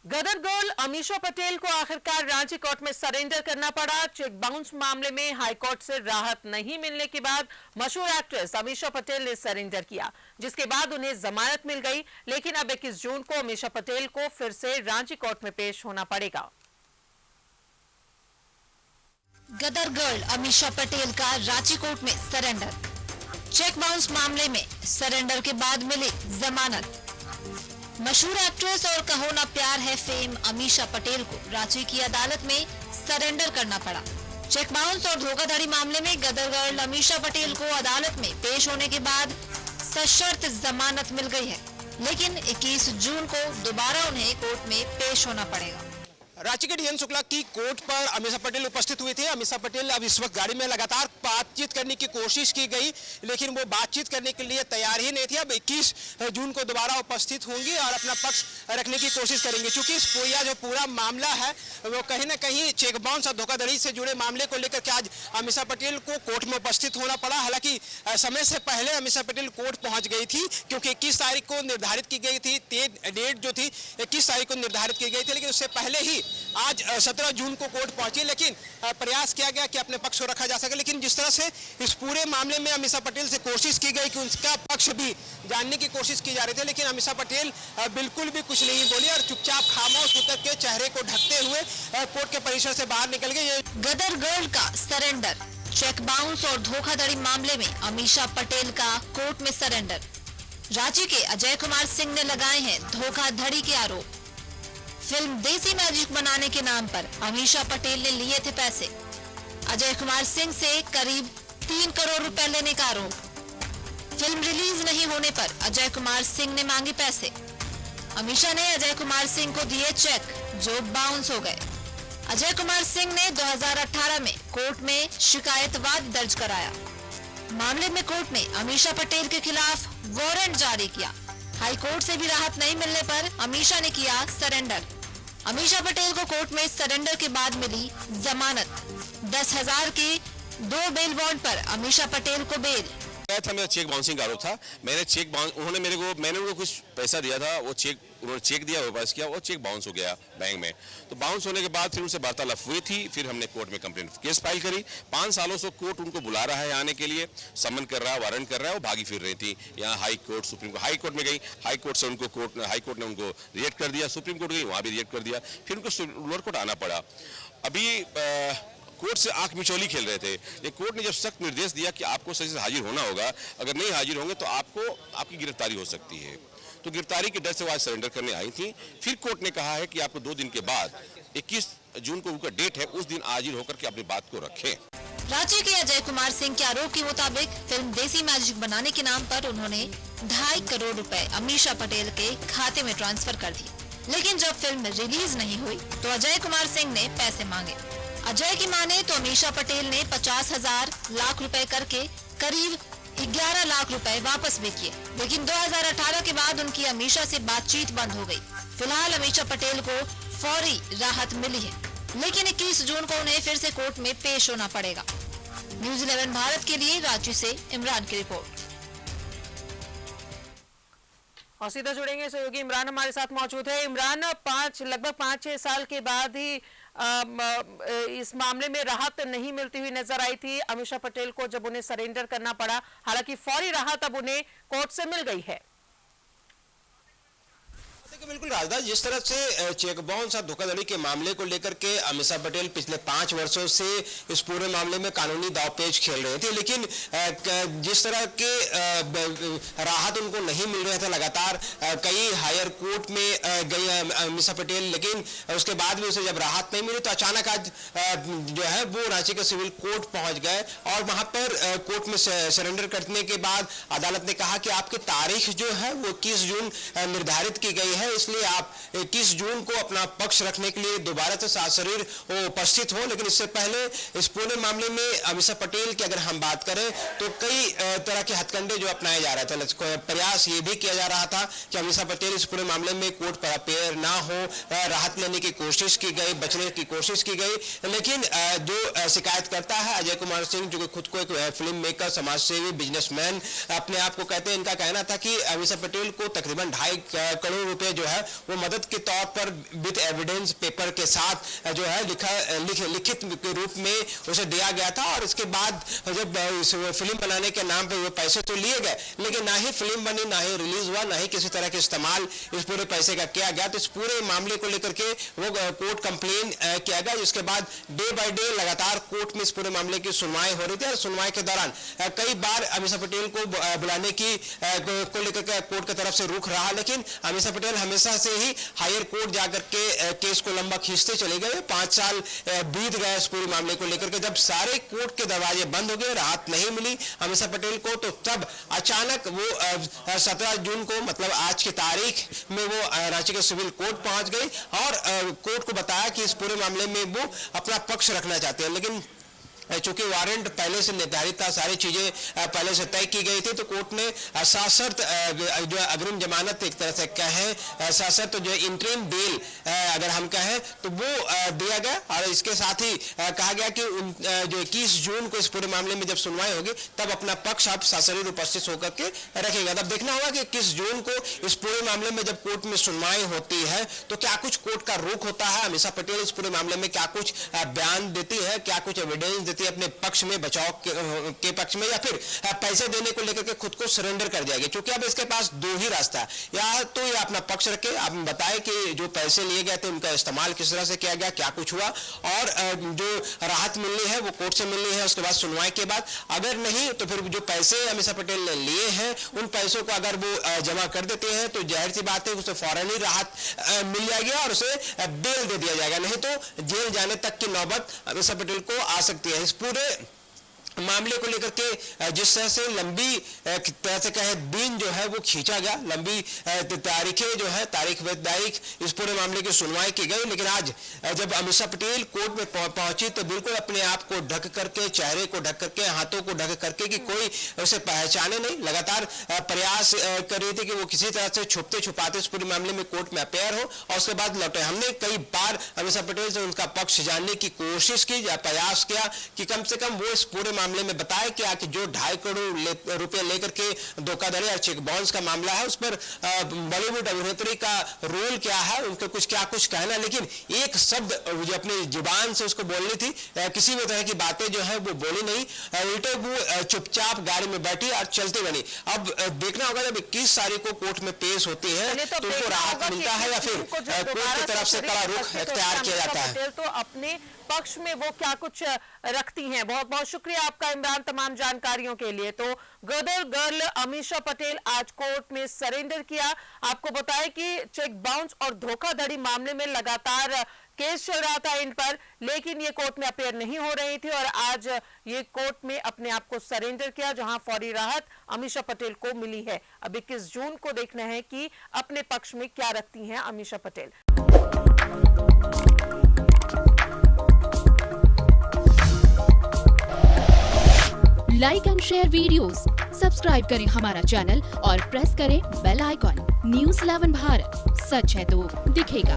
गदर girl Amisha Patel को आखिरकार Ranchi court में सरेंडर करना पड़ा। चेक बाउंस मामले में हाईकोर्ट से राहत नहीं मिलने के बाद मशहूर एक्ट्रेस अमीषा पटेल ने सरेंडर किया, जिसके बाद उन्हें जमानत मिल गई। लेकिन अब 21 जून को अमीषा पटेल को फिर से रांची कोर्ट में पेश होना पड़ेगा। गदर गर्ल अमीषा पटेल का रांची कोर्ट में सरेंडर। चेक बाउंस मामले में सरेंडर के बाद मिली जमानत। मशहूर एक्ट्रेस और कहो ना प्यार है फेम अमीषा पटेल को रांची की अदालत में सरेंडर करना पड़ा। चेक बाउंस और धोखाधड़ी मामले में गदर गर्ल अमीषा पटेल को अदालत में पेश होने के बाद सशर्त जमानत मिल गई है, लेकिन 21 जून को दोबारा उन्हें कोर्ट में पेश होना पड़ेगा। रांची के डीएन शुक्ला की कोर्ट पर अमीषा पटेल उपस्थित हुई थी। अमीषा पटेल अब इस वक्त गाड़ी में लगातार बातचीत करने की कोशिश की गई, लेकिन वो बातचीत करने के लिए तैयार ही नहीं थी। अब 21 जून को दोबारा उपस्थित होंगी और अपना पक्ष रखने की कोशिश करेंगे, क्योंकि इस जो पूरा मामला है वो कहीं ना कहीं चेक बाउंस और धोखाधड़ी से जुड़े मामले को लेकर के आज अमीषा पटेल को कोर्ट में उपस्थित होना पड़ा। हालांकि समय से पहले अमीषा पटेल कोर्ट पहुंच गई थी, क्योंकि 21 तारीख को निर्धारित की गई थी। डेट जो थी 21 तारीख को निर्धारित की गई थी, लेकिन उससे पहले ही आज 17 जून को कोर्ट पहुंची। लेकिन प्रयास किया गया कि अपने पक्ष को रखा जा सके, लेकिन जिस तरह से इस पूरे मामले में अमीषा पटेल से कोशिश की गई कि उनका पक्ष भी जानने की कोशिश की जा रही थी, लेकिन अमीषा पटेल बिल्कुल भी कुछ नहीं बोली और चुपचाप खामोश होकर के चेहरे को ढकते हुए कोर्ट के परिसर से बाहर निकल गए। गदर गर्ल का सरेंडर। चेक बाउंस और धोखाधड़ी मामले में अमीषा पटेल का कोर्ट में सरेंडर। रांची के अजय कुमार सिंह ने लगाए हैं धोखाधड़ी के आरोप। फिल्म देसी मैजिक बनाने के नाम पर अमीषा पटेल ने लिए थे पैसे। अजय कुमार सिंह से करीब 3 करोड़ रुपए लेने का आरोप। फिल्म रिलीज नहीं होने पर अजय कुमार सिंह ने मांगे पैसे। अमीषा ने अजय कुमार सिंह को दिए चेक जो बाउंस हो गए। अजय कुमार सिंह ने 2018 में कोर्ट में शिकायतवाद दर्ज कराया। मामले में कोर्ट ने अमीषा पटेल के खिलाफ वारंट जारी किया। हाई कोर्ट से भी राहत नहीं मिलने पर अमीषा ने किया सरेंडर। अमीषा पटेल को कोर्ट में सरेंडर के बाद मिली जमानत। 10,000 के 2 बेल बॉन्ड पर अमीषा पटेल को बेल। मेरा चेक बाउंसिंग का आरोप था। मैंने उनको कुछ पैसा दिया था, उन्होंने चेक दिया, वापस किया, वो चेक बाउंस हो गया बैंक में। तो बाउंस होने के बाद फिर उनसे वार्तालाप हुई थी, फिर हमने कोर्ट में कंप्लेंट केस फाइल करी। 5 सालों से कोर्ट उनको बुला रहा है आने के लिए, समन कर रहा है, वारंट कर रहा है, वो भागी फिर रही थी। यहाँ high court, supreme court, high court में गई, हाई कोर्ट से हाई कोर्ट ने उनको रिजेक्ट कर दिया। सुप्रीम कोर्ट गई, वहाँ भी रिजेक्ट कर दिया, फिर उनको लोअर कोर्ट आना पड़ा। अभी कोर्ट से आंख मिचौली खेल रहे थे। ये कोर्ट ने जब सख्त निर्देश दिया कि आपको सही से हाजिर होना होगा, अगर नहीं हाजिर होंगे तो आपकी गिरफ्तारी हो सकती है, तो गिरफ्तारी के डर से वो आज सरेंडर करने आई थी। फिर कोर्ट ने कहा है कि आपको 2 दिन के बाद 21 जून को उनका डेट है, उस दिन हाजिर होकर के अपनी बात को रखें। रांची के अजय कुमार सिंह के आरोप के मुताबिक फिल्म देसी मैजिक बनाने के नाम पर उन्होंने 2.5 करोड़ रुपए अमीषा पटेल के खाते में ट्रांसफर कर दिए। लेकिन जब फिल्म रिलीज नहीं हुई तो अजय कुमार सिंह ने पैसे मांगे। अजय की माने तो अमीषा पटेल ने 50,000 लाख रुपए करके करीब 11 लाख रुपए वापस भी किए, लेकिन 2018 के बाद उनकी अमीषा से बातचीत बंद हो गई। फिलहाल अमीषा पटेल को फौरी राहत मिली है, लेकिन 21 जून को उन्हें फिर से कोर्ट में पेश होना पड़ेगा। न्यूज़ 11 भारत के लिए रांची से इमरान की रिपोर्ट। और सीधा जुड़ेंगे सहयोगी इमरान हमारे साथ मौजूद है। इमरान, लगभग 5-6 साल के बाद ही इस मामले में राहत नहीं मिलती हुई नजर आई थी अमीषा पटेल को, जब उन्हें सरेंडर करना पड़ा। हालांकि फौरी राहत अब उन्हें कोर्ट से मिल गई है। बिल्कुल राजदा, जिस तरह से चेक बाउंस और धोखाधड़ी के मामले को लेकर के अमीषा पटेल पिछले 5 वर्षों से इस पूरे मामले में कानूनी दावपेच खेल रहे थे, लेकिन जिस तरह के राहत उनको नहीं मिल रहे थे, लगातार कई हायर कोर्ट में गई अमीषा पटेल, लेकिन उसके बाद भी उसे जब राहत नहीं मिली तो अचानक आज जो है वो रांची के सिविल कोर्ट पहुंच गए और वहां पर कोर्ट में सरेंडर करने के बाद अदालत ने कहा कि आपकी तारीख जो है वो 21 जून निर्धारित की गई है, इसलिए आप 21 जून को अपना पक्ष रखने के लिए दोबारा से सासरीर उपस्थित हो। लेकिन इससे पहले इस पूरे मामले में अमीषा पटेल की अगर हम बात करें तो कई तरह के हथकंडे जो अपनाए जा रहे थे। प्रयास ये भी किया जा रहा था कि अमीषा पटेल इस पूरे मामले में कोर्ट पर अपेयर ना हो, राहत लेने की कोशिश की गई, बचने की कोशिश की गई, लेकिन जो शिकायतकर्ता है अजय कुमार सिंह, जो खुद को एक फिल्म मेकर, समाजसेवी, बिजनेसमैन अपने आप को कहते हैं, इनका कहना था कि अमीषा पटेल को तकरीबन 2.5 करोड़ रुपए जो जो है वो मदद के तौर पर विद एविडेंस पेपर के साथ जो है लिखित के रूप में उसे दिया गया था। और इसके बाद जब फिल्म बनाने के नाम पर वो पैसे तो लिए गए, लेकिन ना ही फिल्म बनी, ना ही रिलीज हुआ, ना ही किसी तरह के इस्तेमाल इस पूरे पैसे का किया गया। तो इस पूरे मामले को लेकर के वो कोर्ट कंप्लेन किया गया, जिसके बाद डे बाय डे लगातार कोर्ट में इस पूरे मामले की सुनवाई हो रही थी। और सुनवाई के दौरान कई बार अमीषा पटेल को बुलाने की को लेकर के कोर्ट की तरफ से रुख रहा, लेकिन अमीषा पटेल हमेशा से ही हायर कोर्ट जाकर के केस को लंबा खींचते चले गए। 5 साल बीत गए इस पूरे मामले को लेकर के। जब सारे कोर्ट के दरवाजे बंद हो गए, राहत नहीं मिली अमीषा पटेल को, तो तब अचानक वो 17 जून को, मतलब आज की तारीख में वो रांची के सिविल कोर्ट पहुंच गई और कोर्ट को बताया कि इस पूरे मामले में वो अपना पक्ष रखना चाहते हैं। लेकिन चूंकि वारंट पहले से निर्धारित था, सारी चीजें पहले से तय की गई थी, तो कोर्ट ने सशर्त जो अग्रिम जमानत एक तरह से कहें, सशर्त जो इंटरिम बेल अगर हम कहें तो वो दिया गया। और इसके साथ ही कहा गया कि जो 21 जून को इस पूरे मामले में जब सुनवाई होगी तब अपना पक्ष आप सशरीर उपस्थित होकर के रखेगा। तब देखना होगा कि 21 जून को इस पूरे मामले में जब कोर्ट में सुनवाई होती है तो क्या कुछ कोर्ट का रुख होता है, अमीषा पटेल इस पूरे मामले में क्या कुछ बयान देती है, क्या कुछ एविडेंस देती है अपने पक्ष में, बचाव के पक्ष में, या फिर पैसे देने को लेकर के खुद को सरेंडर कर जाएगी। क्योंकि अब इसके पास 2 ही रास्ता है, या तो ये अपना पक्ष रखे, आप बताएं कि जो पैसे लिए गए थे उनका इस्तेमाल किस तरह से किया गया, क्या कुछ हुआ, और जो राहत मिलनी है वो कोर्ट से मिलनी है उसके बाद सुनवाई के बाद। अगर नहीं तो फिर जो पैसे अमीषा पटेल ने लिए हैं उन पैसों को अगर वो जमा कर देते हैं तो जाहिर सी बात है उसे फौरन ही राहत मिल जाएगी और उसे बेल दे दिया जाएगा, नहीं तो जेल जाने तक की नौबत अमीषा पटेल को आ सकती है। इस पूरे मामले को लेकर के जिस तरह से लंबी तरह से कहे दिन जो है वो खींचा गया, लंबी तारीखें जो है तारीख इस पूरे मामले की सुनवाई की गई, लेकिन आज जब अमीषा पटेल कोर्ट में पहुंची तो बिल्कुल अपने आप को ढक करके, चेहरे को ढक करके, हाथों को ढक करके कि कोई उसे पहचाने नहीं, लगातार प्रयास कर रही थी कि वो किसी तरह से छुपते छुपाते इस पूरे मामले में कोर्ट में अपेयर हो और उसके बाद लौटे। हमने कई बार अमीषा पटेल से उनका पक्ष जानने की कोशिश की या प्रयास किया कि कम से कम वो इस पूरे मामले में बताया क्या कि जो 2.5 करोड़ रुपए लेकर के धोखाधड़ी और चेक बाउंस का मामला है उस पर बॉलीवुड अभिनेत्री का रोल क्या है, उनको क्या कुछ कहना, लेकिन एक शब्द जो अपनी जुबान से उसको बोलनी थी, किसी भी तरह की बातें जो है वो बोली नहीं, उल्टे वो चुपचाप गाड़ी में बैठी और चलती बनी। अब देखना होगा जब 21 तारीख को कोर्ट में पेश होती है तो उनको राहत मिलता है या फिर कोर्ट की तरफ से कड़ा रुख इख्तियार किया जाता है। तो अपने पक्ष में वो क्या कुछ रखती हैं। बहुत बहुत शुक्रिया आपका इमरान तमाम जानकारियों के लिए। तो गदर गर्ल अमीषा पटेल आज कोर्ट में सरेंडर किया। आपको बताएं कि चेक बाउंस और धोखाधड़ी मामले में लगातार केस चल रहा था इन पर, लेकिन ये कोर्ट में अपेयर नहीं हो रही थी और आज ये कोर्ट में अपने आप को सरेंडर किया, जहां फौरी राहत अमीषा पटेल को मिली है। अब 21 जून को देखना है कि अपने पक्ष में क्या रखती हैं Amisha Patel. Like and share videos, subscribe करें हमारा चैनल और प्रेस करें बेल आइकॉन। न्यूज़ 11 भारत, सच है तो दिखेगा।